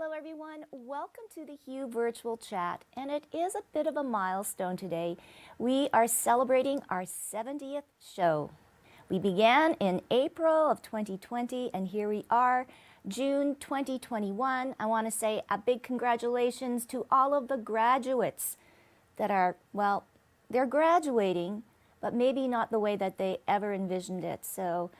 Hello everyone, welcome to the Hue Virtual Chat, and it is a bit of a milestone today. We are celebrating our 70th show. We began in April of 2020 and here we are, June 2021. I want to say a big congratulations to all of the graduates that are, well, they're graduating, but maybe not the way that they ever envisioned it. So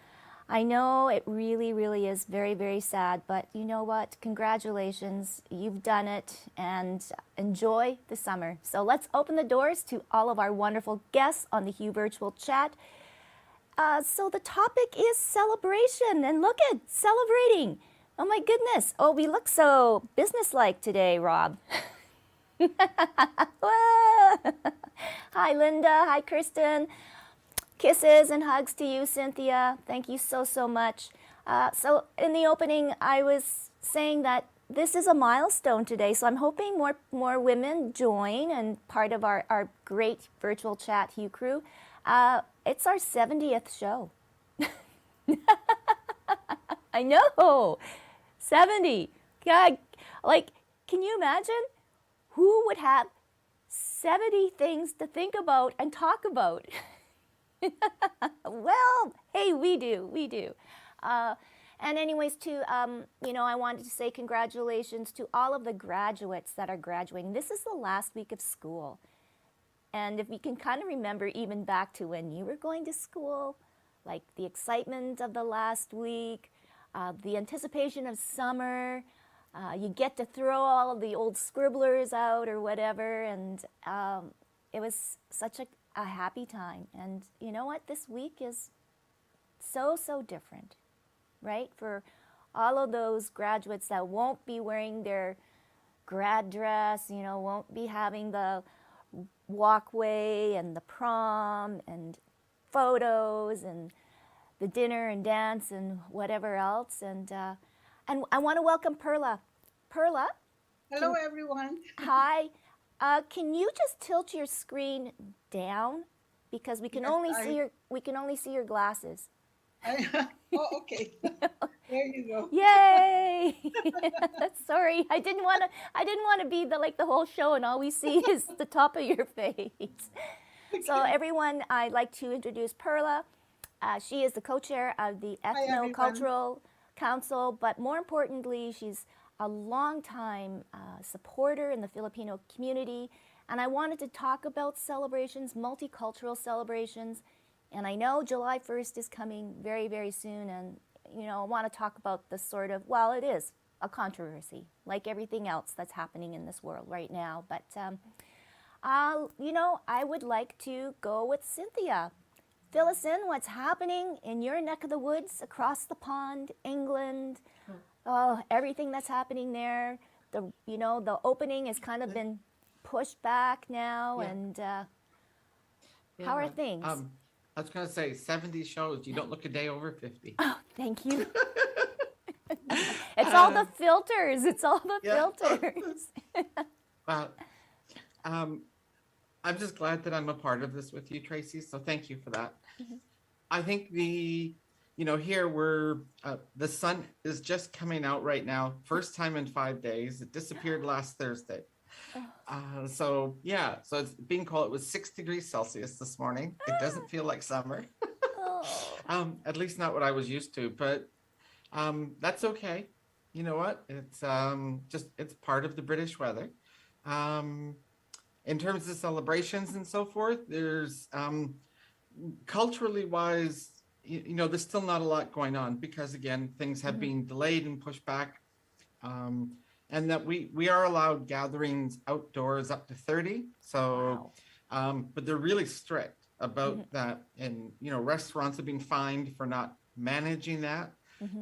I know it really, really is very, very sad, but you know what? Congratulations, you've done it, and enjoy the summer. So let's open the doors to all of our wonderful guests on the Hue Virtual Chat. So the topic is celebration, and look at celebrating. Oh my goodness. Oh, we look so businesslike today, Rob. Hi, Linda. Hi, Kristen. Kisses and hugs to you, Cynthia. Thank you so, so much. So in the opening, I was saying that this is a milestone today, so I'm hoping more women join and part of our great virtual chat Hue crew. It's our 70th show. I know, 70. God, like, can you imagine who would have 70 things to think about and talk about? Well, hey, we do. And anyways, too, I wanted to say congratulations to all of the graduates that are graduating. This is the last week of school. And if you can kind of remember even back to when you were going to school, like the excitement of the last week, the anticipation of summer, you get to throw all of the old scribblers out or whatever, and it was such a happy time. And you know what? This week is so different, right? For all of those graduates that won't be wearing their grad dress, won't be having the walkway and the prom and photos and the dinner and dance and whatever else. And I want to welcome Perla. Perla. Hello, everyone. Hi. Can you just tilt your screen down because we can Yes, only see your glasses. oh, okay. There you go. Yay! Sorry, I didn't want to be the whole show and all we see is the top of your face. So everyone, I'd like to introduce Perla. She is the co-chair of the Hi, everyone. Ethno-Cultural Council, but more importantly, she's a longtime supporter in the Filipino community. And I wanted to talk about celebrations, multicultural celebrations. And I know July 1st is coming very, very soon. And, I want to talk about this sort of, well, it is a controversy, like everything else that's happening in this world right now. But, I would like to go with Cynthia. Fill us in what's happening in your neck of the woods, across the pond, England. Oh, everything that's happening there. The opening has kind of been pushed back now, Yeah. and how are things? I was going to say 70 shows. You don't look a day over 50. Oh, thank you. It's all the filters. It's all the filters. Well, I'm just glad that I'm a part of this with you, Tracy. So thank you for that. Mm-hmm. I think here the sun is just coming out right now. First time in 5 days. It disappeared last Thursday. So it's being cold. It was 6 degrees Celsius this morning. It doesn't feel like summer. At least not what I was used to, but that's okay. You know what? It's it's part of the British weather. In terms of celebrations and so forth, there's culturally wise, there's still not a lot going on because again, things have been delayed and pushed back. And that we are allowed gatherings outdoors up to 30. So, Wow. But they're really strict about that. And, restaurants have been fined for not managing that.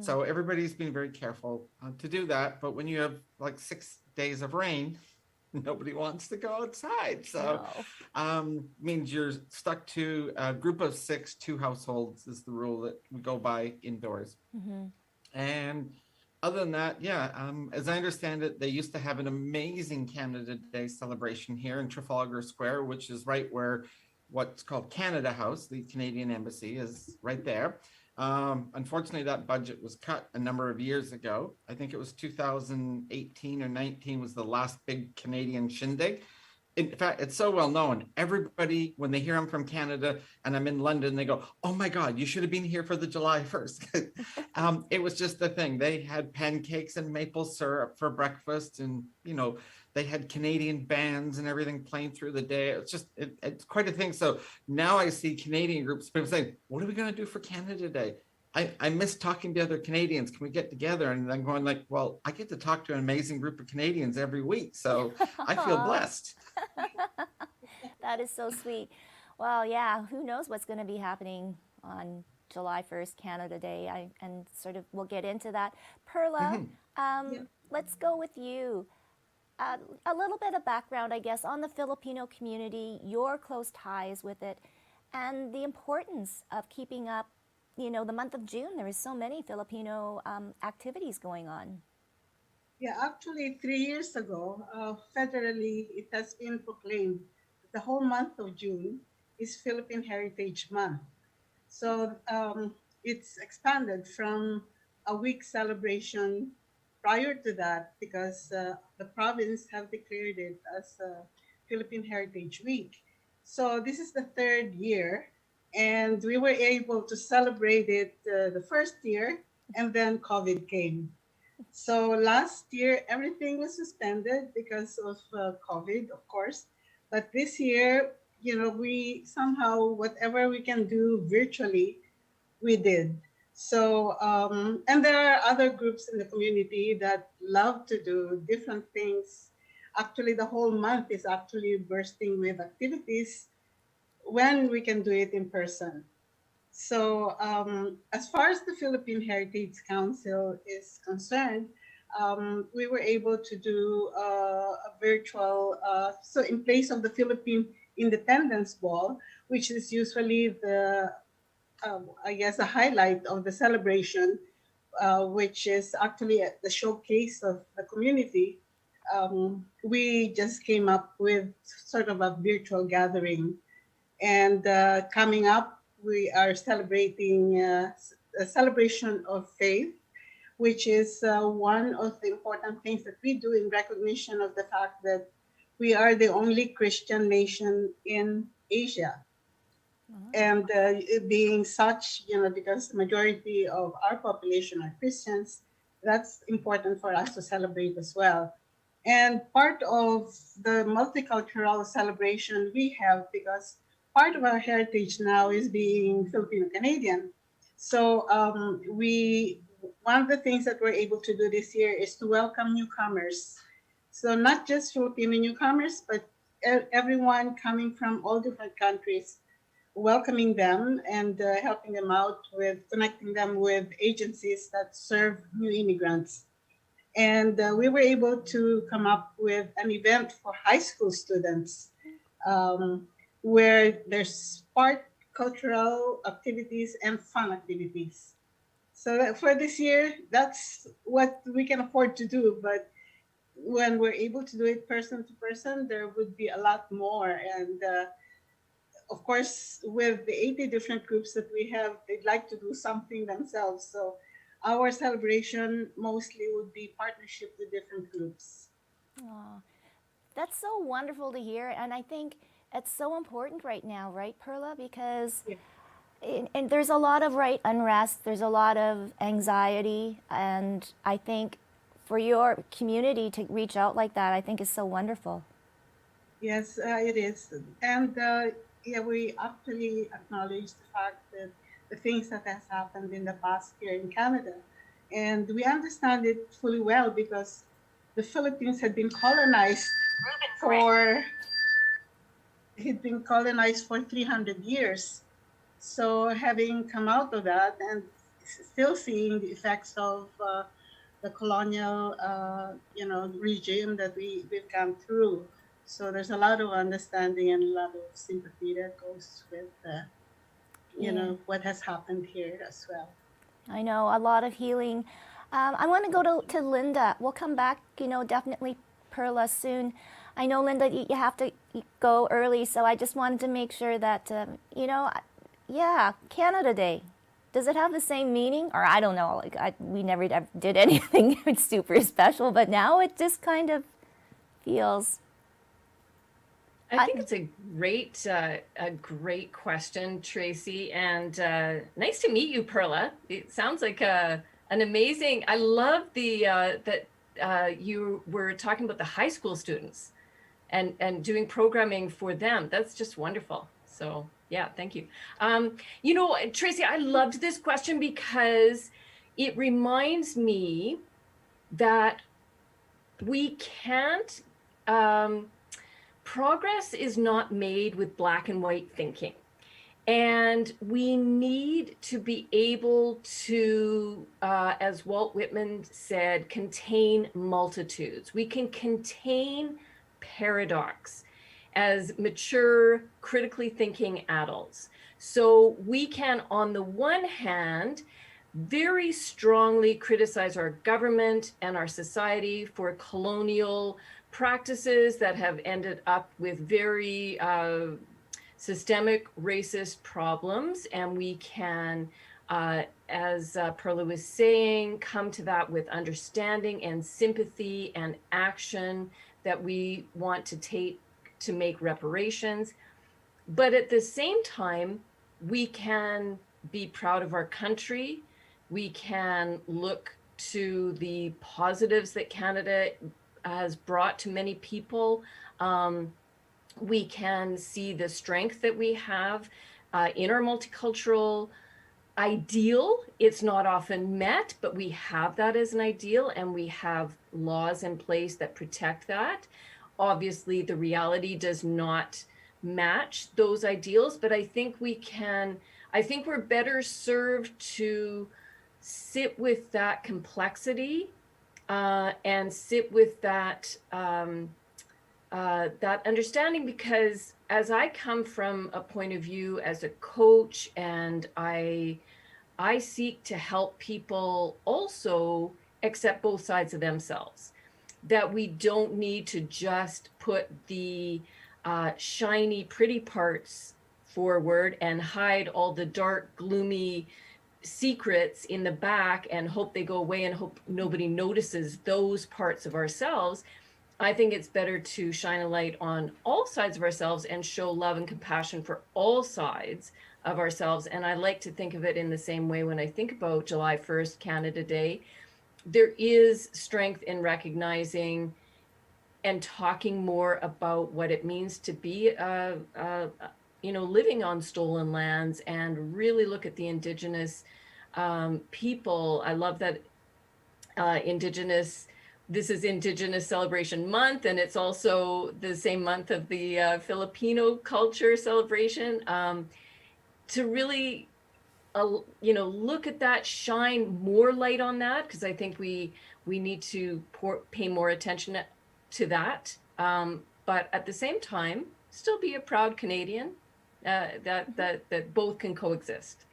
So everybody's been very careful to do that. But when you have like 6 days of rain, nobody wants to go outside. So means you're stuck to a group of 6, 2 households is the rule that we go by indoors. And other than that, as I understand it, they used to have an amazing Canada Day celebration here in Trafalgar Square, which is right where what's called Canada House, the Canadian Embassy, is right there. Unfortunately, that budget was cut a number of years ago. I think it was 2018 or 19 was the last big Canadian shindig. In fact, it's so well known. Everybody, when they hear I'm from Canada and I'm in London, they go, "Oh my God, you should have been here for the July 1st." It was just the thing. They had pancakes and maple syrup for breakfast, and they had Canadian bands and everything playing through the day. It's quite a thing. So now I see Canadian groups saying, "What are we going to do for Canada Day?" I miss talking to other Canadians. Can we get together? And I'm going like, well, I get to talk to an amazing group of Canadians every week. So I feel blessed. That is so sweet. Well, yeah, who knows what's going to be happening on July 1st, Canada Day, and sort of we'll get into that. Perla, Yeah. let's go with you. A little bit of background, I guess, on the Filipino community, your close ties with it, and the importance of keeping up, the month of June. There is so many Filipino activities going on. Yeah, actually, 3 years ago, federally, it has been proclaimed that the whole month of June is Philippine Heritage Month. So it's expanded from a week celebration prior to that because the province have declared it as a Philippine Heritage Week. So this is the third year, and we were able to celebrate it the first year, and then COVID came. So last year, everything was suspended because of COVID, of course. But this year, we somehow, whatever we can do virtually, we did. So, and there are other groups in the community that love to do different things. Actually, the whole month is actually bursting with activities when we can do it in person. So, as far as the Philippine Heritage Council is concerned, we were able to do a virtual, so in place of the Philippine Independence Ball, which is usually I guess, a highlight of the celebration, which is actually the showcase of the community. We just came up with sort of a virtual gathering. And coming up, we are celebrating a celebration of faith, which is one of the important things that we do in recognition of the fact that we are the only Christian nation in Asia. And it being such, because the majority of our population are Christians, that's important for us to celebrate as well. And part of the multicultural celebration we have, because part of our heritage now is being Filipino Canadian. So one of the things that we're able to do this year is to welcome newcomers. So not just Filipino newcomers, but everyone coming from all different countries, welcoming them and helping them out with connecting them with agencies that serve new immigrants. And we were able to come up with an event for high school students where there's part cultural activities and fun activities. So for this year, that's what we can afford to do. But when we're able to do it person to person, there would be a lot more. And of course, with the 80 different groups that we have, they'd like to do something themselves. So our celebration mostly would be partnership with different groups. Aw, that's so wonderful to hear. And I think it's so important right now, right, Perla? Because Yeah. and there's a lot of unrest, there's a lot of anxiety, and I think for your community to reach out like that, I think is so wonderful. Yes, it is. And yeah, we actually acknowledge the fact that the things that has happened in the past here in Canada. And we understand it fully well because the Philippines for had been colonized for 300 years. So having come out of that and still seeing the effects of the colonial, regime that we've gone through. So there's a lot of understanding and a lot of sympathy that goes with, Yeah. what has happened here as well. I know, a lot of healing. I want to go to Linda. We'll come back, definitely Perla soon. I know, Linda, you have to go early, so I just wanted to make sure that, yeah, Canada Day. does it have the same meaning? Or I don't know, like we never did anything super special, but now it just kind of feels. I think it's a great question, Tracy, and nice to meet you, Perla. It sounds like an amazing. I love that you were talking about the high school students and doing programming for them. That's just wonderful. So yeah, thank you. You know, Tracy, I loved this question because it reminds me that we can't. Progress is not made with black and white thinking. And we need to be able to, as Walt Whitman said, contain multitudes. We can contain paradox as mature, critically thinking adults. So we can, on the one hand, very strongly criticize our government and our society for colonial practices that have ended up with very systemic racist problems. And we can, as Perla was saying, come to that with understanding and sympathy and action that we want to take to make reparations. But at the same time, we can be proud of our country. We can look to the positives that Canada has brought to many people. We can see the strength that we have in our multicultural ideal. It's not often met, but we have that as an ideal, and we have laws in place that protect that. Obviously, the reality does not match those ideals, but I think we're better served to sit with that complexity and sit with that that understanding, because as I come from a point of view as a coach, and I seek to help people also accept both sides of themselves, that we don't need to just put the shiny, pretty parts forward and hide all the dark, gloomy secrets in the back and hope they go away and hope nobody notices those parts of ourselves. I think it's better to shine a light on all sides of ourselves and show love and compassion for all sides of ourselves. And I like to think of it in the same way when I think about July 1st, Canada Day. There is strength in recognizing and talking more about what it means to be living on stolen lands, and really look at the Indigenous people. I love that this is Indigenous Celebration Month, and it's also the same month of the Filipino culture celebration. To really, look at that, shine more light on that, because I think we need to pay more attention to that. But at the same time, still be a proud Canadian. That both can coexist.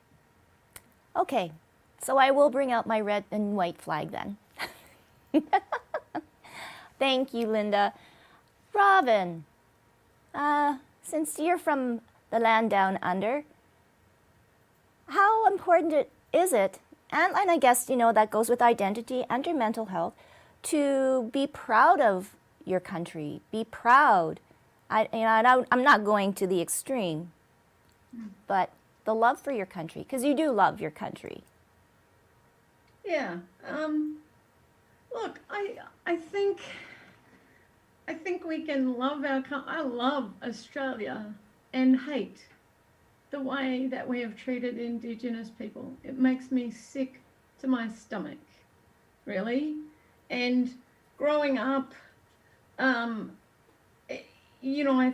Okay, so I will bring out my red and white flag then. Thank you, Linda. Robin, since you're from the land down under, how important is it, and I guess, that goes with identity and your mental health, to be proud of your country, be proud. I'm not going to the extreme, but the love for your country, because you do love your country. Yeah. Look, I think we can love I love Australia and hate the way that we have treated Indigenous people. It makes me sick to my stomach, really. And growing up, I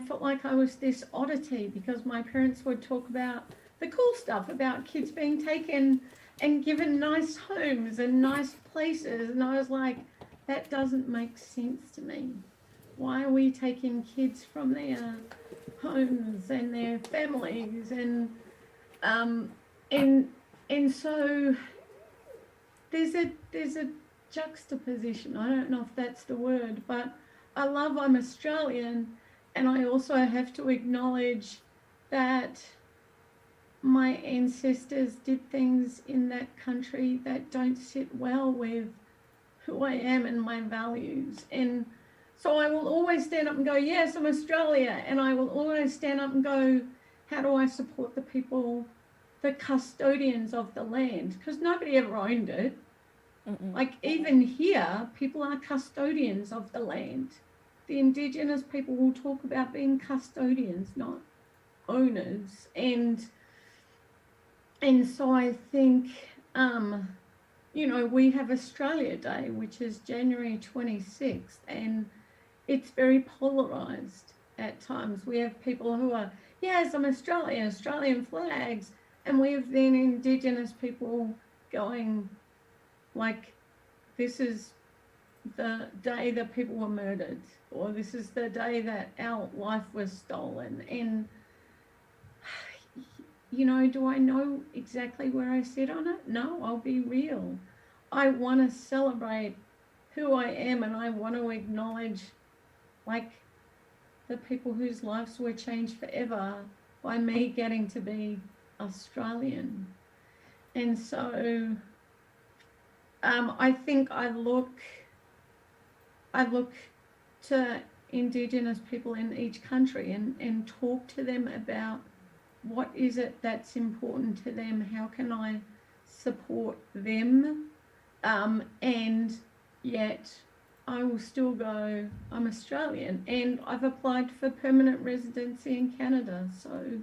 felt like I was this oddity, because my parents would talk about the cool stuff about kids being taken and given nice homes and nice places. And I was like, that doesn't make sense to me. Why are we taking kids from their homes and their families? And so there's a juxtaposition. I don't know if that's the word, but I'm Australian, and I also have to acknowledge that my ancestors did things in that country that don't sit well with who I am and my values. And so I will always stand up and go, yes, I'm Australia. And I will always stand up and go, how do I support the people, the custodians of the land? Because nobody ever owned it. Like even here, people are custodians of the land. The Indigenous people will talk about being custodians, not owners. And so I think, you know, we have Australia Day, which is January 26th, and it's very polarized at times. We have people who are, yes, I'm Australian, Australian flags, and we have then Indigenous people going like, this is the day that people were murdered, or this is the day that our life was stolen. And you know, do I know exactly where I sit on it? No, I'll be real. I want to celebrate who I am, and I want to acknowledge like the people whose lives were changed forever by me getting to be Australian. And so I think I look to Indigenous people in each country and talk to them about what is it that's important to them, how can I support them, and yet I will still go, I'm Australian, and I've applied for permanent residency in Canada. So,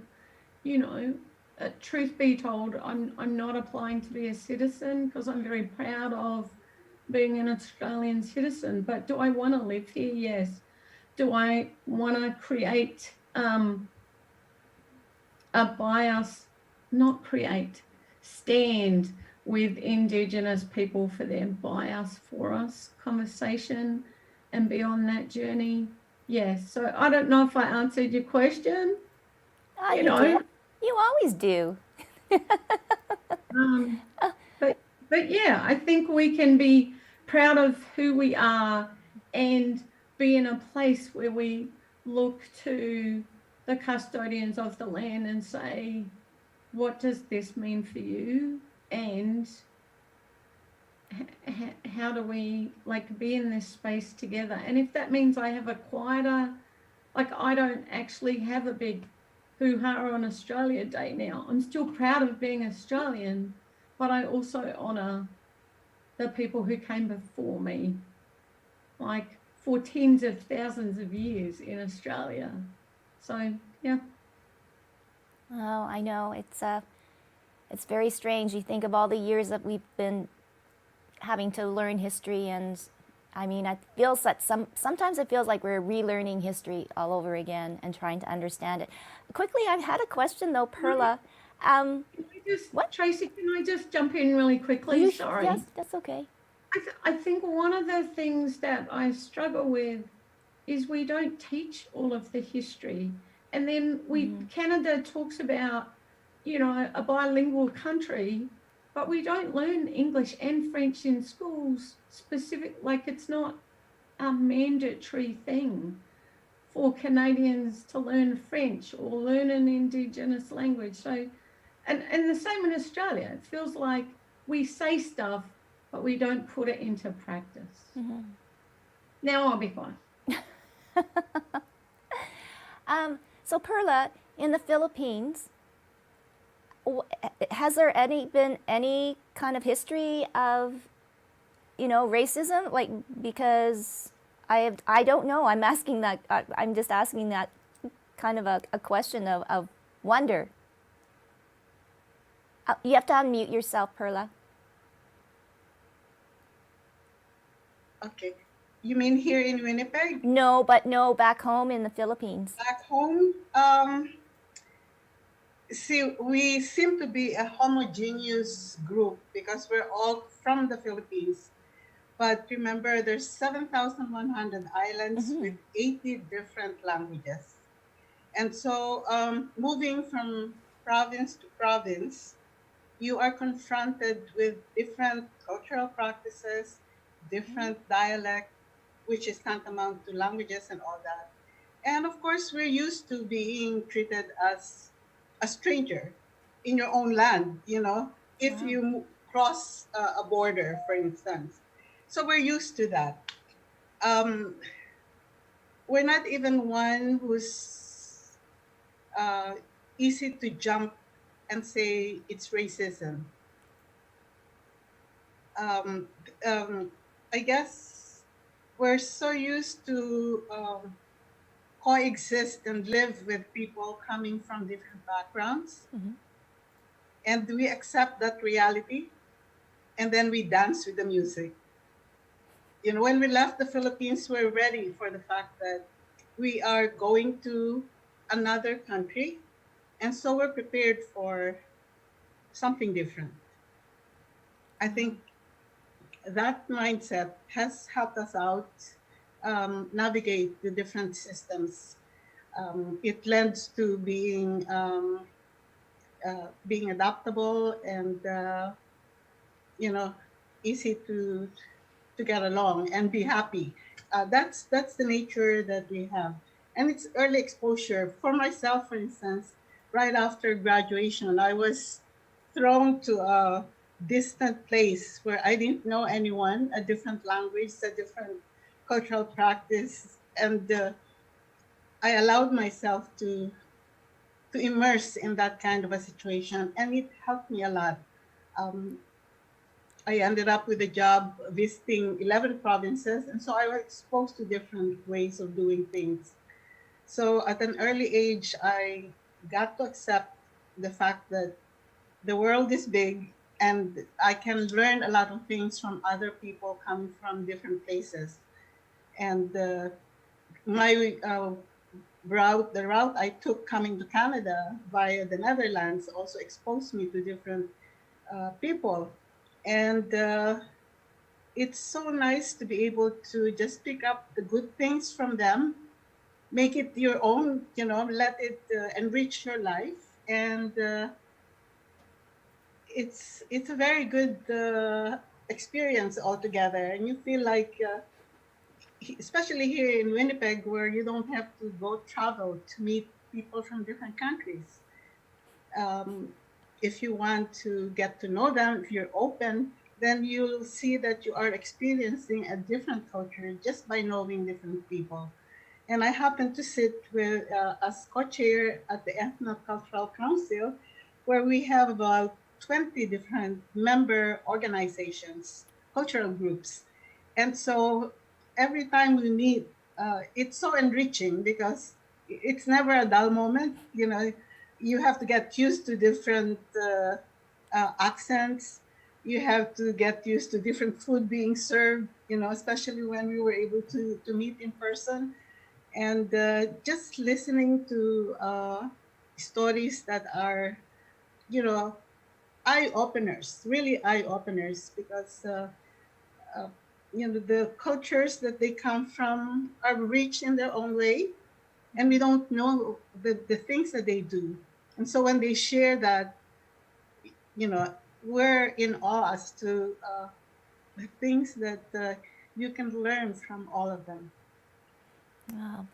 you know, truth be told, I'm not applying to be a citizen because I'm very proud of being an Australian citizen. But do I want to live here? Yes. Do I want to create a bias, not create, stand with Indigenous people for their bias for us conversation and be on that journey? Yes. So I don't know if I answered your question. You know, you always do. But yeah, I think we can be proud of who we are and be in a place where we look to the custodians of the land and say, what does this mean for you? And how do we like be in this space together? And if that means I have a quieter, like I don't actually have a big hoo-ha on Australia Day now. I'm still proud of being Australian, but I also honour the people who came before me, like for tens of thousands of years in Australia. So, yeah. Oh, I know. It's very strange. You think of all the years that we've been having to learn history, and I mean, it feels that sometimes it feels like we're relearning history all over again and trying to understand it. Quickly, I've had a question though, Perla. What? Tracy, can I just jump in really quickly? Sorry. Yes, that's okay. I think one of the things that I struggle with is we don't teach all of the history. And then Canada talks about, you know, a bilingual country, but we don't learn English and French in schools specific, like it's not a mandatory thing for Canadians to learn French or learn an Indigenous language. So, and the same in Australia. It feels like we say stuff, but we don't put it into practice. Now I'll be fine. So Perla, in the Philippines, has there been any kind of history of, you know, racism? Like, because I don't know. I'm asking that. I'm just asking that kind of a question of wonder. You have to unmute yourself, Perla. Okay. You mean here in Winnipeg? No, back home in the Philippines. Back home, see, we seem to be a homogeneous group because we're all from the Philippines. But remember, there's 7,100 islands with 80 different languages. And so moving from province to province, you are confronted with different cultural practices, different dialect, which is tantamount to languages and all that. And of course, we're used to being treated as a stranger in your own land, if Wow. you cross a border, for instance. So we're used to that. Um, we're not even one who's uh, easy to jump and say it's racism. Um, um, I guess we're so used to coexist and live with people coming from different backgrounds, Mm-hmm. and we accept that reality, and then we dance with the music. When we left the Philippines, we're ready for the fact that we are going to another country, and so we're prepared for something different. I Wow. think that mindset has helped us out navigate the different systems. It lends to being adaptable and you know easy to get along and be happy. That's the nature that we have, and it's early exposure. For myself, for instance, right after graduation, I was thrown to a distant place where I didn't know anyone, a different language, a different cultural practice, and I allowed myself to immerse in that kind of a situation, and it helped me a lot. Um, I ended up with a job visiting 11 provinces, and so I was exposed to different ways of doing things. So at an early age, I got to accept the fact that the world is big and I can learn a lot of things from other people coming from different places. And my the route I took coming to Canada via the Netherlands also exposed me to different people. And it's so nice to be able to just pick up the good things from them, make it your own, let it enrich your life. And it's a very good experience altogether. And you feel like, especially here in Winnipeg, where you don't have to go travel to meet people from different countries. Um, if you want to get to know them, if you're open, then you'll see that you are experiencing a different culture just by knowing different people. And I happen to sit with as co-chair at the Ethnocultural Council, where we have about 20 different member organizations, cultural groups. And so every time we meet, it's so enriching because it's never a dull moment. You have to get used to different accents. You have to get used to different food being served, especially when we were able to meet in person. And just listening to stories that are, you know, eye openers, really eye openers, because uh, the cultures that they come from are rich in their own way, and we don't know the things that they do. And so when they share that, we're in awe as to the things that you can learn from all of them. Wow.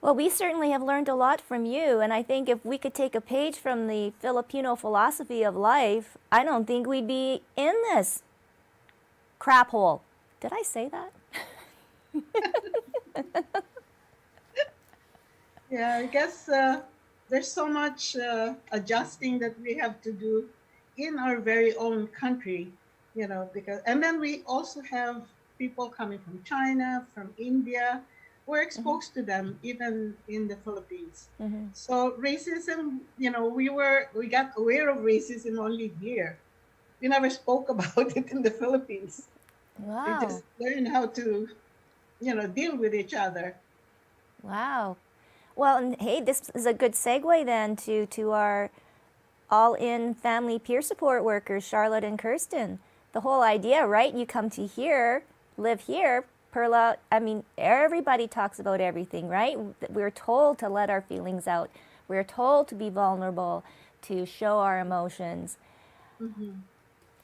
Well, we certainly have learned a lot from you, and I think if we could take a page from the Filipino philosophy of life, I don't think we'd be in this crap hole. Did I say that? Yeah, I guess there's so much adjusting that we have to do in our very own country, because, and then we also have people coming from China, from India. We're Mm-hmm. exposed to them even in the Philippines. Mm-hmm. So racism, we got aware of racism only here. We never spoke about it in the Philippines. We Wow. just learned how to, deal with each other. Wow. Well, and hey, this is a good segue then to our all-in family peer support workers, Charlotte and Kirsten. The whole idea, right? You come to here, live here. Perla, I mean, everybody talks about everything, right? We're told to let our feelings out. We're told to be vulnerable, to show our emotions. Mhm.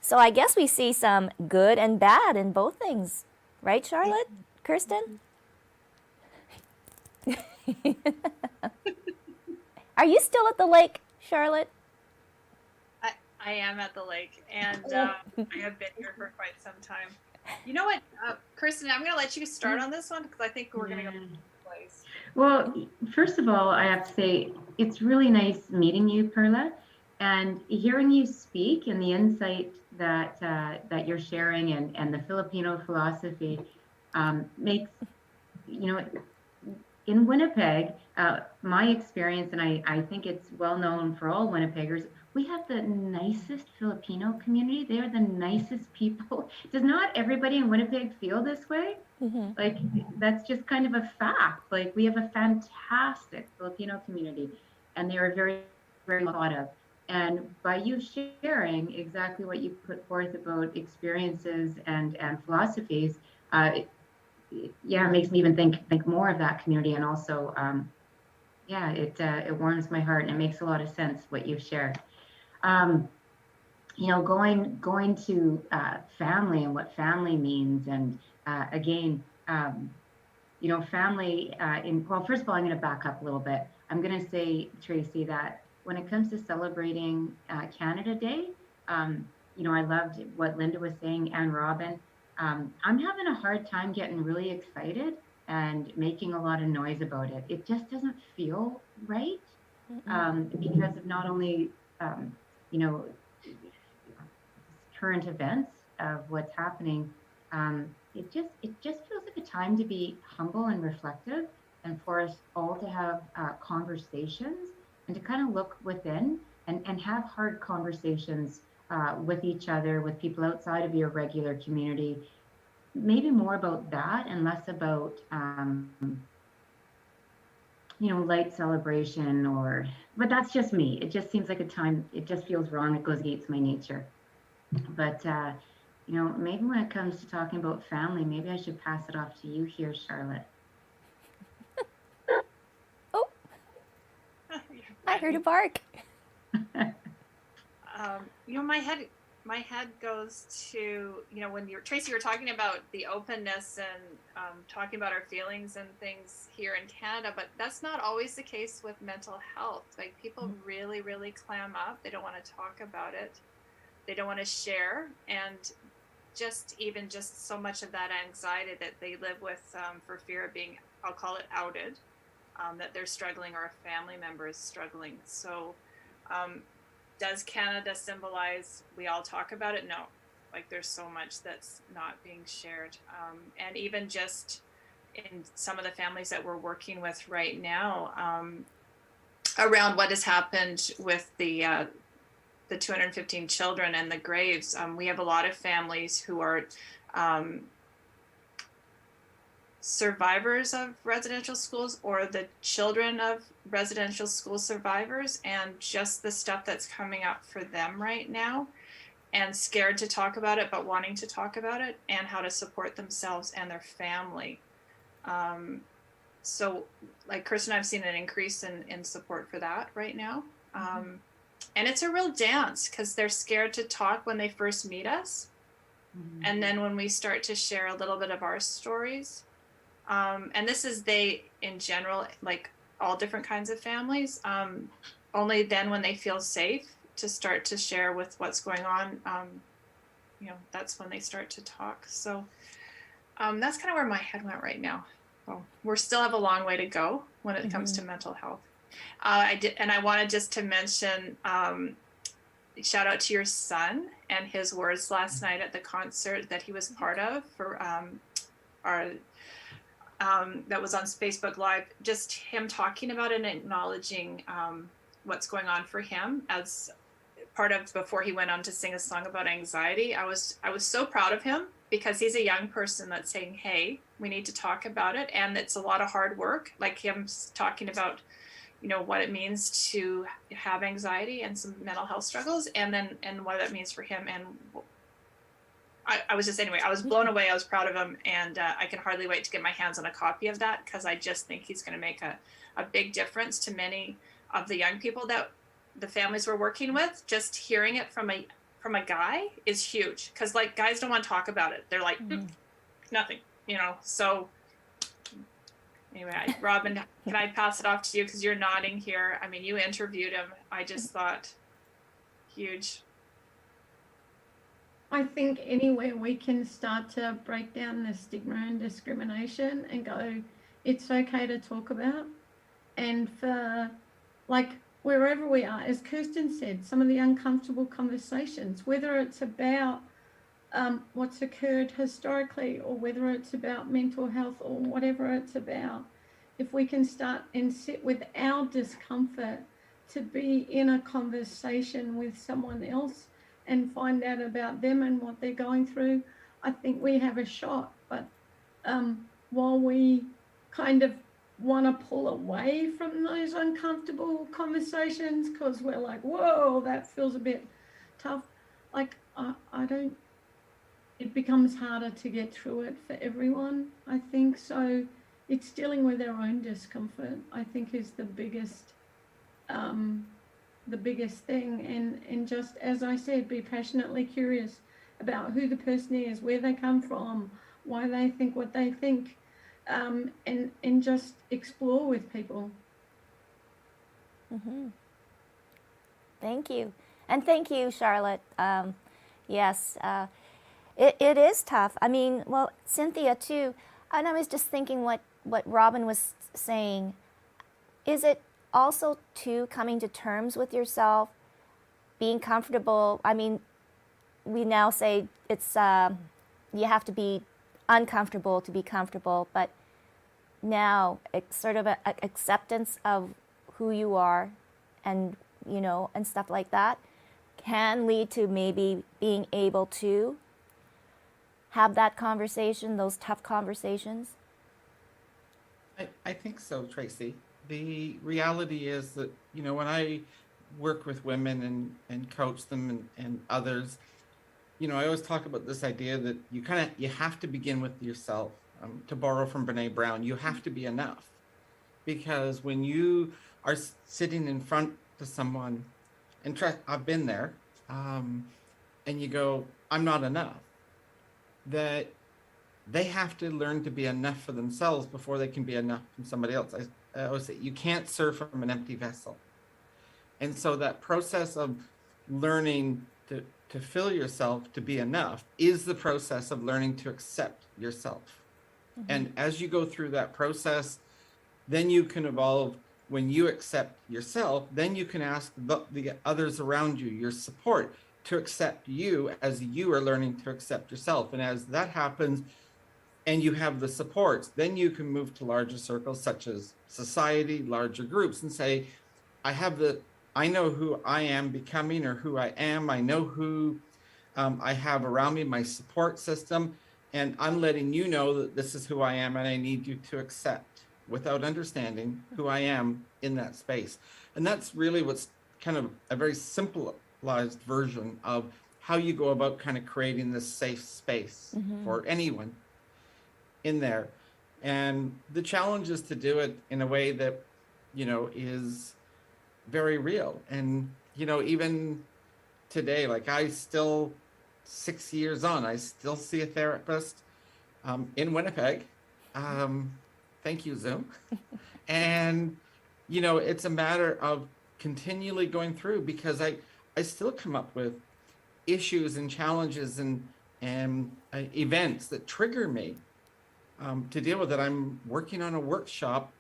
So I guess we see some good and bad in both things, right, Yeah. Charlotte? Kirsten? Are you still at the lake, Charlotte? I am at the lake, and I have been here for quite some time. You know what, Kirsten, I'm going to let you start on this one because I think we're going to go place. Well, first of all, I have to say it's really nice meeting you, Perla, and hearing you speak and the insight that that you're sharing and the Filipino philosophy makes, you know, in Winnipeg, my experience, and I think it's well known for all Winnipeggers, we have the nicest Filipino community. They are the nicest people. Does not everybody in Winnipeg feel this way? Like, that's just kind of a fact. Like, we have a fantastic Filipino community, and they are very, very thought of. And by you sharing exactly what you put forth about experiences and philosophies, yeah, it makes me even think more of that community, and also, yeah, it warms my heart, and it makes a lot of sense what you've shared. You know, going to family and what family means, and again, you know, family. Well, first of all, I'm going to back up a little bit. I'm going to say, Tracy, that when it comes to celebrating Canada Day, you know, I loved what Linda was saying and Robin. I'm having a hard time getting really excited and making a lot of noise about it. It just doesn't feel right, because of not only, you know, current events of what's happening. It just feels like a time to be humble and reflective, and for us all to have conversations and to kind of look within and have hard conversations with each other, with people outside of your regular community. Maybe more about that and less about you know, light celebration, or, but that's just me. It just seems like a time, it just feels wrong. It goes against my nature. But you know, maybe when it comes to talking about family, maybe I should pass it off to you here, Charlotte. Oh, I heard a bark. You know, my head goes to, you know, when Tracy, you were talking about the openness and talking about our feelings and things here in Canada, but that's not always the case with mental health. Like, people really, really clam up. They don't want to talk about it. They don't want to share, and just so much of that anxiety that they live with for fear of being, I'll call it, outed, that they're struggling, or a family member is struggling. So does Canada symbolize we all talk about it? No. Like, there's so much that's not being shared. And even just in some of the families that we're working with right now, around what has happened with the 215 children and the graves, we have a lot of families who are survivors of residential schools, or the children of residential school survivors, and just the stuff that's coming up for them right now, and scared to talk about it, but wanting to talk about it, and how to support themselves and their family. So, like Kirsten, I've seen an increase in support for that right now. And it's a real dance, because they're scared to talk when they first meet us. And then when we start to share a little bit of our stories, and this is they in general, like all different kinds of families, only then when they feel safe to start to share with what's going on, you know, that's when they start to talk. So that's kind of where my head went right now. Well, we still have a long way to go when it comes to mental health. I wanted just to mention, shout out to your son and his words last night at the concert that he was part of for our that was on Facebook Live. Just him talking about it and acknowledging what's going on for him as part of, before he went on to sing a song about anxiety. I was so proud of him, because he's a young person that's saying, hey, we need to talk about it, and it's a lot of hard work. Like him talking about, you know, what it means to have anxiety and some mental health struggles, and what that means for him. And I was just, anyway, I was blown away. I was proud of him, and I can hardly wait to get my hands on a copy of that, because I just think he's going to make a big difference to many of the young people that the families we're working with. Just hearing it from a guy is huge, because like, guys don't want to talk about it. They're like, nothing, you know. So anyway, Robin, can I pass it off to you, because you're nodding here? I mean, you interviewed him. I just thought, huge. I think anywhere we can start to break down the stigma and discrimination and go, it's okay to talk about. And for, like, wherever we are, as Kirsten said, some of the uncomfortable conversations, whether it's about what's occurred historically or whether it's about mental health or whatever it's about, if we can start and sit with our discomfort to be in a conversation with someone else and find out about them and what they're going through, I think we have a shot. But while we kind of want to pull away from those uncomfortable conversations because we're like, whoa, that feels a bit tough, like I don't, it becomes harder to get through it for everyone, I think. So it's dealing with our own discomfort, I think, is the biggest thing. And just, as I said, be passionately curious about who the person is, where they come from, why they think what they think, and just explore with people. Mm-hmm. Thank you. And thank you, Charlotte. Yes, it is tough. I mean, well, Cynthia too, and I was just thinking what Robin was saying. Is it also too coming to terms with yourself, being comfortable? I mean, we now say it's you have to be uncomfortable to be comfortable, but now it's sort of a acceptance of who you are, and and stuff like that can lead to maybe being able to have that conversation, those tough conversations. I think so, Tracy. The reality is that, when I work with women and coach them and others, I always talk about this idea that you have to begin with yourself. To borrow from Brene Brown, you have to be enough. Because when you are sitting in front of someone, and I've been there, and you go, I'm not enough, that they have to learn to be enough for themselves before they can be enough from somebody else. I always say, you can't serve from an empty vessel. And so that process of learning to fill yourself to be enough is the process of learning to accept yourself. Mm-hmm. And as you go through that process, then you can evolve. When you accept yourself, then you can ask the others around you, your support, to accept you as you are learning to accept yourself. And as that happens, and you have the supports, then you can move to larger circles such as society, larger groups, and say, I know who I am becoming, or who I am. I know who I have around me, my support system, and I'm letting you know that this is who I am, and I need you to accept, without understanding, who I am in that space. And that's really what's kind of a very simplified version of how you go about kind of creating this safe space for anyone in there. And the challenge is to do it in a way that, is very real. And, even today, like I still, 6 years on, I still see a therapist in Winnipeg. Thank you, Zoom. And, it's a matter of continually going through, because I still come up with issues and challenges and events that trigger me to deal with it. I'm working on a workshop,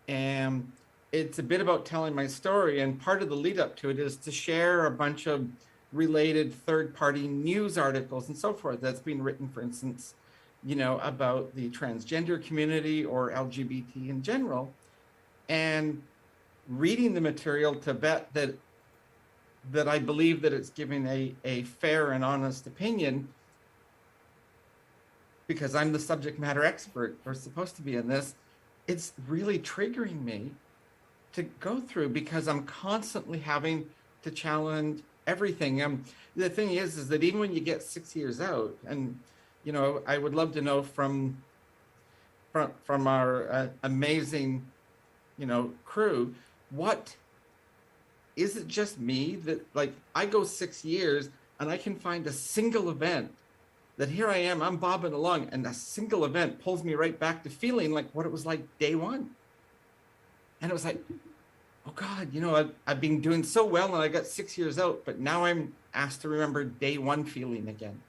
and it's a bit about telling my story. And part of the lead up to it is to share a bunch of related third-party news articles and so forth that's been written, for instance, about the transgender community or LGBT in general, and reading the material to bet that I believe that it's giving a fair and honest opinion, because I'm the subject matter expert, or supposed to be in this. It's really triggering me to go through, because I'm constantly having to challenge everything. The thing is that even when you get 6 years out, and I would love to know from our amazing crew, what is it just me that, like, I go 6 years and I can find a single event that here I am, I'm bobbing along, and a single event pulls me right back to feeling like what it was like day one. And it was like, oh God, I've been doing so well, and I got 6 years out, but now I'm asked to remember day one feeling again.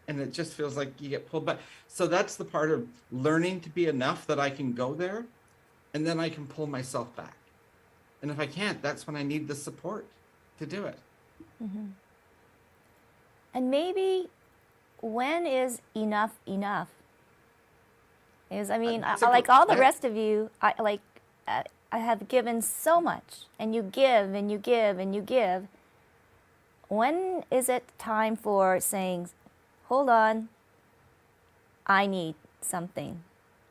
and it just feels like you get pulled back. So that's the part of learning to be enough that I can go there, and then I can pull myself back. And if I can't, that's when I need the support to do it. And maybe when is enough enough? Is, I mean, like all the rest of you, I have given so much, and you give and you give and you give. When is it time for saying, hold on, I need something?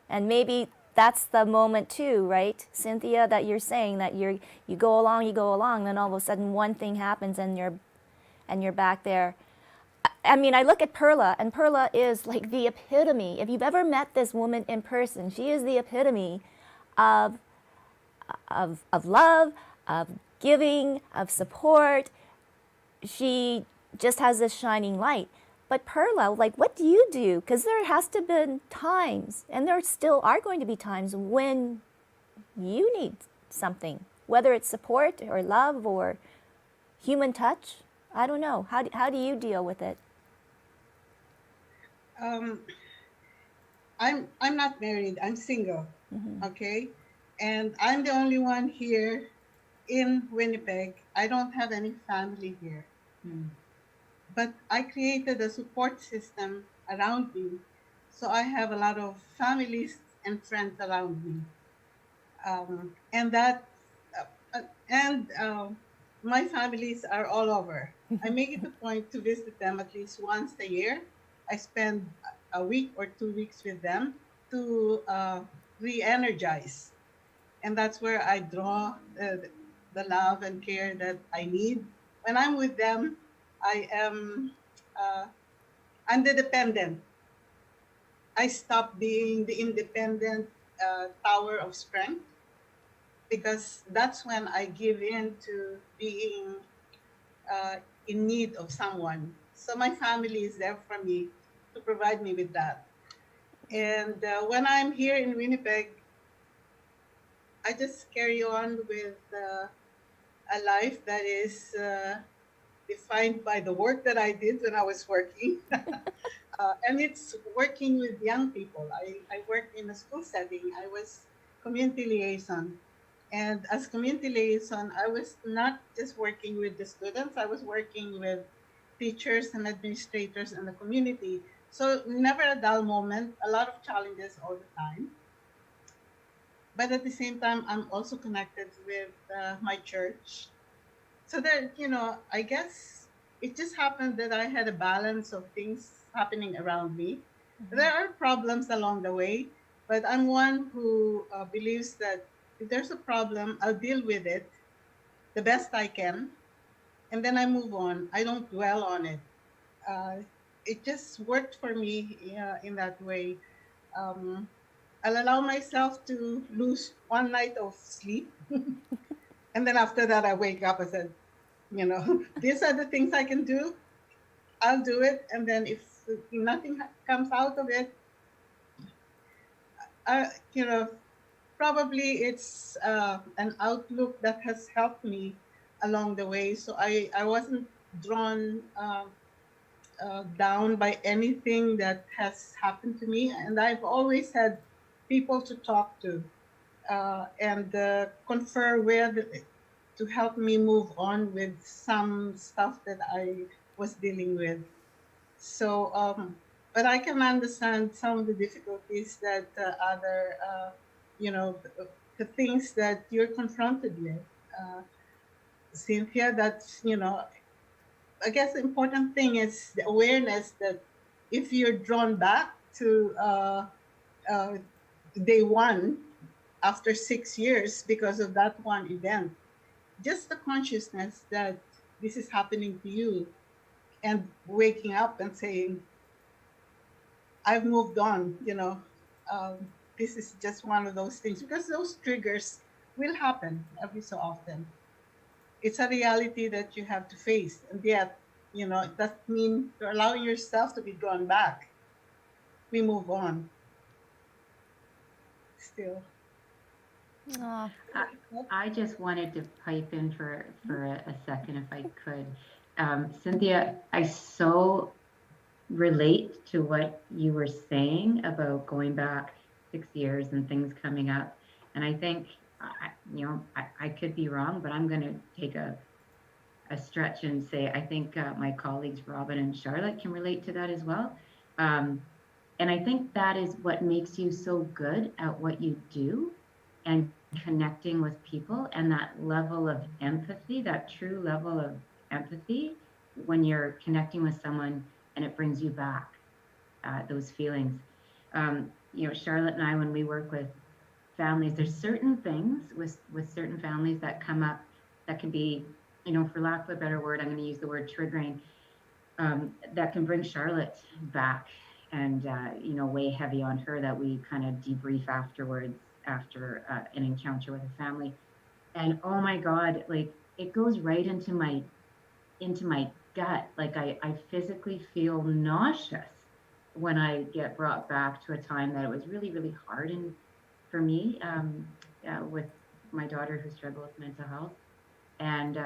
And maybe that's the moment too, right, Cynthia, that you're saying that you go along, then all of a sudden one thing happens and you're back there. I mean, I look at Perla, and Perla is like the epitome. If you've ever met this woman in person, she is the epitome of love, of giving, of support. She just has this shining light. But Perla, like, what do you do? Because there has to have been times, and there still are going to be times when you need something, whether it's support or love or human touch. I don't know. How do you deal with it? I'm not married. I'm single. Okay, and I'm the only one here in Winnipeg. I don't have any family here. But I created a support system around me. So I have a lot of families and friends around me. And my families are all over. I make it a point to visit them at least once a year. I spend a week or 2 weeks with them to re-energize. And that's where I draw the love and care that I need. When I'm with them, I'm the dependent. I stop being the independent tower of strength, because that's when I give in to being in need of someone. So my family is there for me to provide me with that. And when I'm here in Winnipeg, I just carry on with a life that is defined by the work that I did when I was working. And it's working with young people. I worked in a school setting. I was community liaison. And as community liaison, I was not just working with the students, I was working with teachers and administrators in the community. So never a dull moment, a lot of challenges all the time. But at the same time, I'm also connected with my church. So that, I guess it just happened that I had a balance of things happening around me. There are problems along the way, but I'm one who believes that if there's a problem, I'll deal with it the best I can, and then I move on. I don't dwell on it. It just worked for me in that way. I'll allow myself to lose one night of sleep. And then after that, I wake up and said, these are the things I can do. I'll do it. And then if nothing comes out of it, probably it's an outlook that has helped me along the way. So I wasn't drawn down by anything that has happened to me. And I've always had people to talk to and confer with to help me move on with some stuff that I was dealing with. So, but I can understand some of the difficulties that the things that you're confronted with. Cynthia, that's, I guess the important thing is the awareness that if you're drawn back to day one after 6 years because of that one event, just the consciousness that this is happening to you and waking up and saying, I've moved on, this is just one of those things, because those triggers will happen every so often. It's a reality that you have to face. And yet, it doesn't mean you're allowing yourself to be drawn back. We move on. Still. Oh, I just wanted to pipe in for a second, if I could. Cynthia, I so relate to what you were saying about going back 6 years and things coming up. And I think, I could be wrong, but I'm going to take a stretch and say I think my colleagues Robin and Charlotte can relate to that as well. Um, and I think that is what makes you so good at what you do, and connecting with people, and that level of empathy, that true level of empathy when you're connecting with someone and it brings you back those feelings. Charlotte and I, when we work with families, there's certain things with certain families that come up that can be, for lack of a better word, I'm going to use the word triggering, that can bring Charlotte back and, weigh heavy on her, that we kind of debrief afterwards after an encounter with a family. And oh my God, like it goes right into my gut. Like I physically feel nauseous when I get brought back to a time that it was really, really hard for me with my daughter who struggled with mental health, and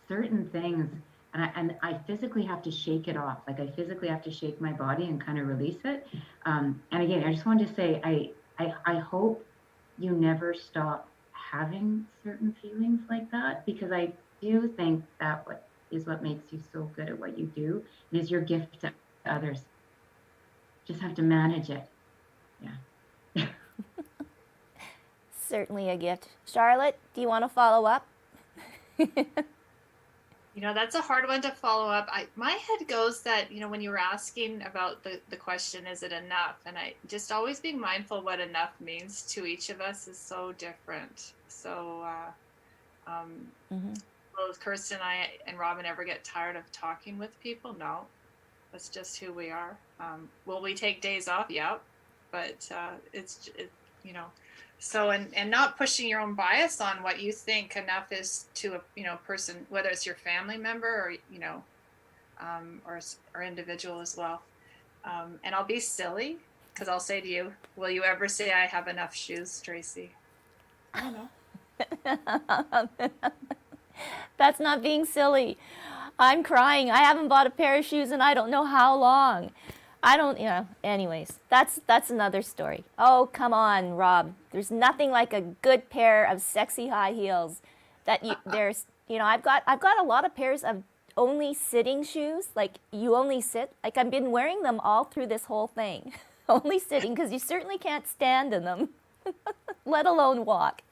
certain things, and I physically have to shake it off. Like I physically have to shake my body and kind of release it. And again, I just wanted to say, I hope you never stop having certain feelings like that, because I do think that what makes you so good at what you do, and is your gift to others. Just have to manage it. Yeah. Certainly a gift. Charlotte, do you want to follow up? That's a hard one to follow up. My head goes that, when you were asking about the question, is it enough? And I just always being mindful what enough means to each of us is so different. So, will Kirsten and Robin ever get tired of talking with people? No, that's just who we are. Will we take days off? Yeah, but so, and not pushing your own bias on what you think enough is to a person, whether it's your family member or or individual as well. And I'll be silly because I'll say to you, will you ever say I have enough shoes, Tracy? I don't know. That's not being silly. I'm crying. I haven't bought a pair of shoes in I don't know how long. Anyways, that's another story. Oh, come on, Rob. There's nothing like a good pair of sexy high heels I've got a lot of pairs of only sitting shoes. Like you only sit, like I've been wearing them all through this whole thing. Only sitting, because you certainly can't stand in them, let alone walk.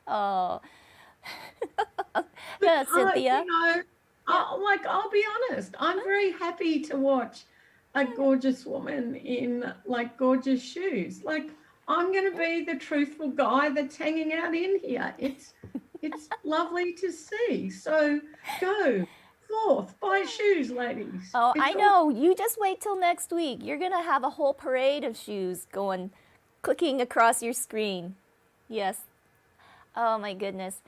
Oh. Yeah, Cynthia. I'll be honest. I'm very happy to watch a gorgeous woman in like gorgeous shoes. Like I'm going to be the truthful guy that's hanging out in here. It's lovely to see. So go forth, buy shoes, ladies. Oh, I know. You just wait till next week. You're going to have a whole parade of shoes clicking across your screen. Yes. Oh my goodness.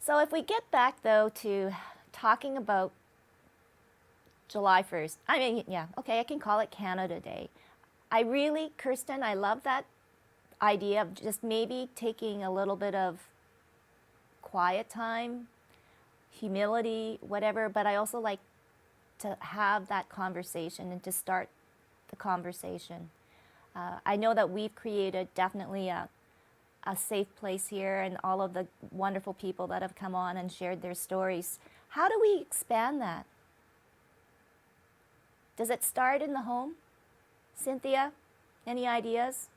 So if we get back though to talking about July 1st. I can call it Canada Day. Kirsten, I love that idea of just maybe taking a little bit of quiet time, humility, whatever, but I also like to have that conversation and to start the conversation. I know that we've created definitely a safe place here, and all of the wonderful people that have come on and shared their stories. How do we expand that? Does it start in the home? Cynthia, any ideas?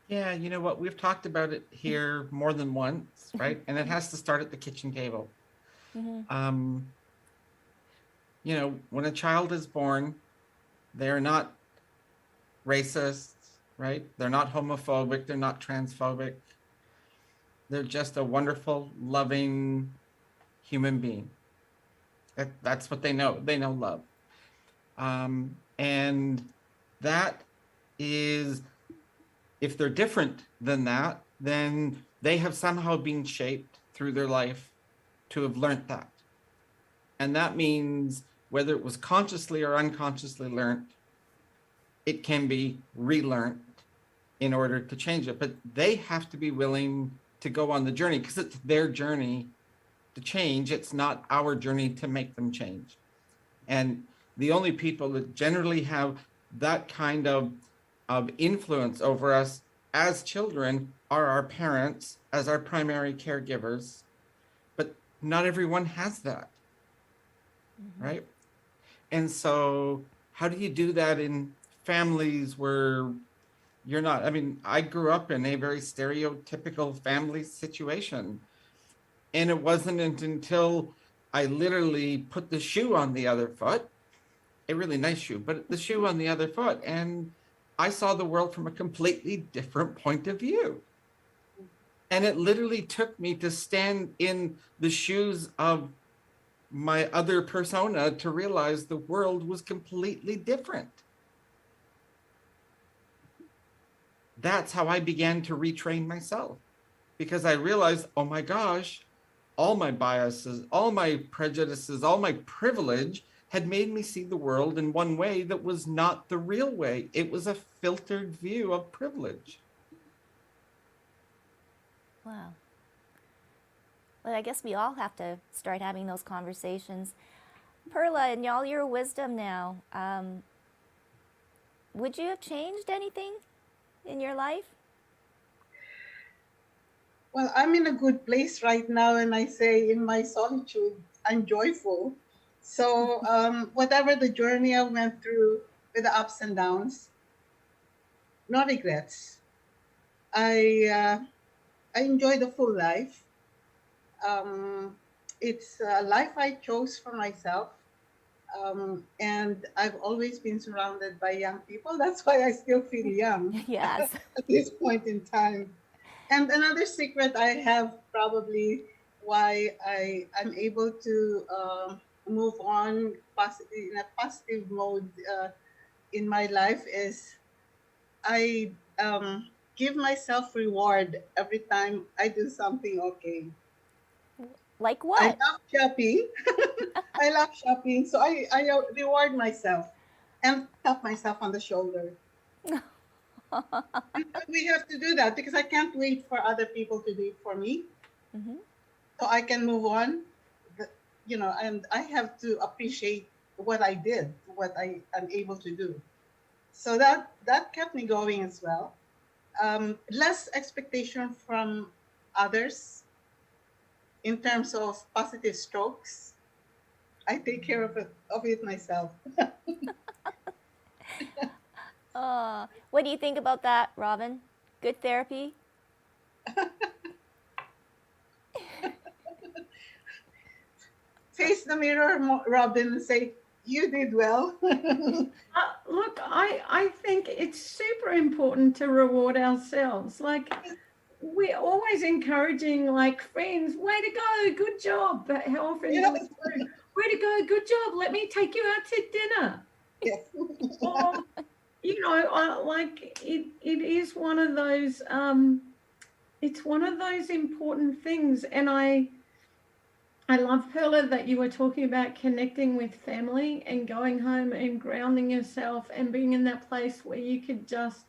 Yeah, you know what? We've talked about it here more than once, right? And it has to start at the kitchen table. Mm-hmm. When a child is born, they're not racist, right? They're not homophobic. They're not transphobic. They're just a wonderful, loving human being. That's what they know. They know love. And that is, if they're different than that, then they have somehow been shaped through their life to have learned that. And that means whether it was consciously or unconsciously learned, it can be relearned in order to change it. But they have to be willing to go on the journey, because it's their journey to change. It's not our journey to make them change. And The only people that generally have that kind of influence over us as children are our parents as our primary caregivers. But not everyone has that, right? And so how do you do that in families where you're not? I mean, I grew up in a very stereotypical family situation. And it wasn't until I literally put the shoe on the other foot, a really nice shoe, but the shoe on the other foot, and I saw the world from a completely different point of view. And it literally took me to stand in the shoes of my other persona to realize the world was completely different. That's how I began to retrain myself, because I realized, oh my gosh, all my biases, all my prejudices, all my privilege had made me see the world in one way that was not the real way. It was a filtered view of privilege. Wow. Well, I guess we all have to start having those conversations. Perla, in all your wisdom now, would you have changed anything in your life? Well, I'm in a good place right now, and I say in my solitude, I'm joyful. So whatever the journey I went through with the ups and downs, no regrets. I enjoy the full life. It's a life I chose for myself. And I've always been surrounded by young people. That's why I still feel young Yes. at this point in time. And another secret I have, probably why I'm able to move on in a positive mode in my life, is I give myself reward every time I do something okay. Like I what? love shopping. I love shopping. So I reward myself and tap myself on the shoulder. And we have to do that because I can't wait for other people to do it for me. Mhm. So I can move on. And I have to appreciate what I did, what I am able to do. So that kept me going as well. Less expectation from others in terms of positive strokes. I take care of it myself. What do you think about that, Robin? Good therapy? Face the mirror, Robin, and say, you did well. Look, I think it's super important to reward ourselves. Like, we're always encouraging, like, friends, way to go, good job. But how often do we go, way to go, good job, let me take you out to dinner? Yes. Or, like, it is one of those, it's one of those important things. And I love, Perla, that you were talking about connecting with family and going home and grounding yourself and being in that place where you could just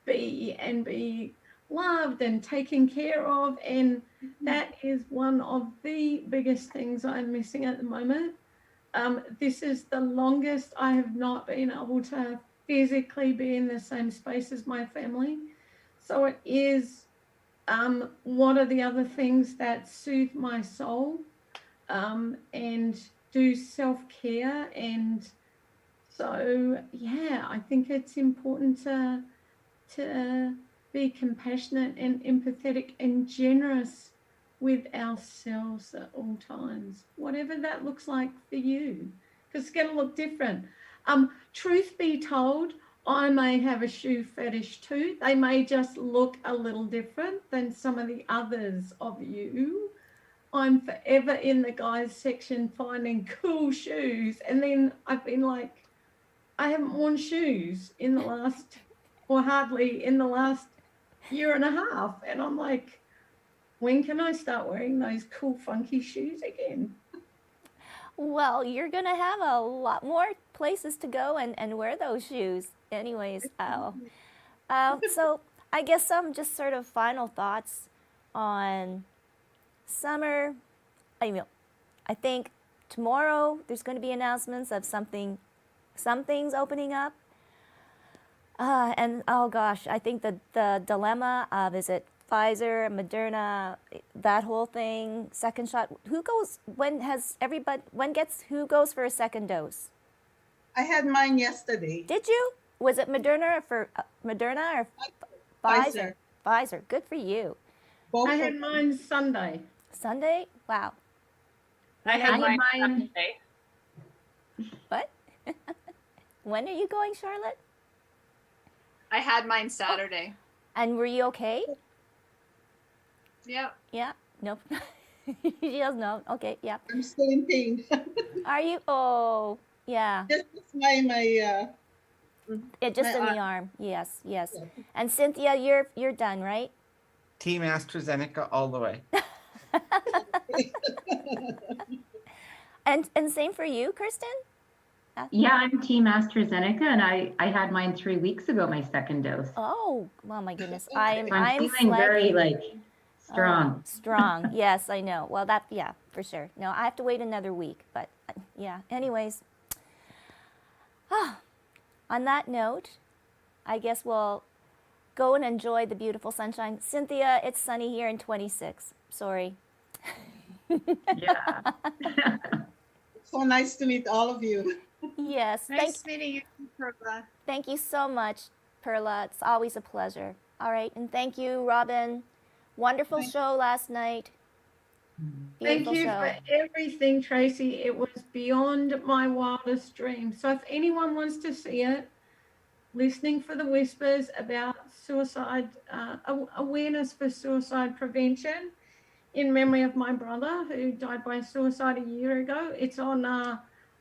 be and be loved and taken care of. And that is one of the biggest things I'm missing at the moment. This is the longest I have not been able to physically be in the same space as my family. So it is one of the other things that soothe my soul, and do self-care. And so, yeah, I think it's important to be compassionate and empathetic and generous with ourselves at all times, whatever that looks like for you, because it's going to look different. Truth be told, I may have a shoe fetish too. They may just look a little different than some of the others of you. I'm forever in the guys section finding cool shoes, and then I've been like, I haven't worn shoes in the last, or hardly in the last year and a half, and I'm like, when can I start wearing those cool funky shoes again? Well, you're going to have a lot more places to go and wear those shoes. Anyways, so I guess some just sort of final thoughts on summer. I think tomorrow there's going to be announcements of something something's opening up. And oh gosh, I think the dilemma of, is it Pfizer, Moderna, that whole thing, second shot. Who goes? Who goes for a second dose? I had mine yesterday. Did you? Was it Moderna or Pfizer? Pfizer. Pfizer. Good for you. Both I of had mine Sunday. Sunday? Wow. I had mine mine- Saturday. What? When are you going, Charlotte? I had mine Saturday. And were you okay? Yep. Yeah. Nope. She doesn't know. Okay. Yeah. I'm still in pain. Are you? Oh, yeah. Just my It just My in the arm. Yes. Yes. And Cynthia, you're done, right? Team AstraZeneca all the way. And same for you, Kirsten? Yeah, I'm Team AstraZeneca, and I had mine 3 weeks ago, my second dose. Oh, well, my goodness. So I'm feeling very slacking. strong. Oh, strong. Yes, I know. Well, yeah, for sure. No, I have to wait another week, but yeah. Anyways, on that note, I guess we'll go and enjoy the beautiful sunshine. Cynthia, it's sunny here in 26. Sorry. Yeah. so nice to meet all of you. Yes. Nice meeting you, Perla. Thank you so much, Perla. It's always a pleasure. All right, and thank you, Robin. Wonderful show last night. Thank Beautiful you show. for everything, Tracy. It was beyond my wildest dreams. So if anyone wants to see it, listening for the whispers about suicide, awareness for suicide prevention in memory of my brother who died by suicide a year ago. It's on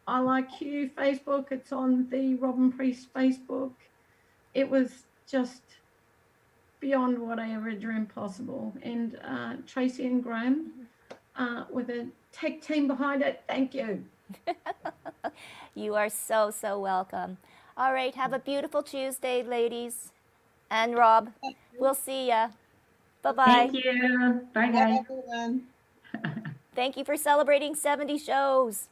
I Like You Facebook. It's on the Robin Priest Facebook. It was just beyond what I ever dreamed possible. And Tracy and Graham, with a tech team behind it, thank you. You are so, so welcome. All right, have a beautiful Tuesday, ladies. And Rob, we'll see ya. Bye-bye. Thank you. Bye, Bye, guys. everyone. Thank you for celebrating 70 shows.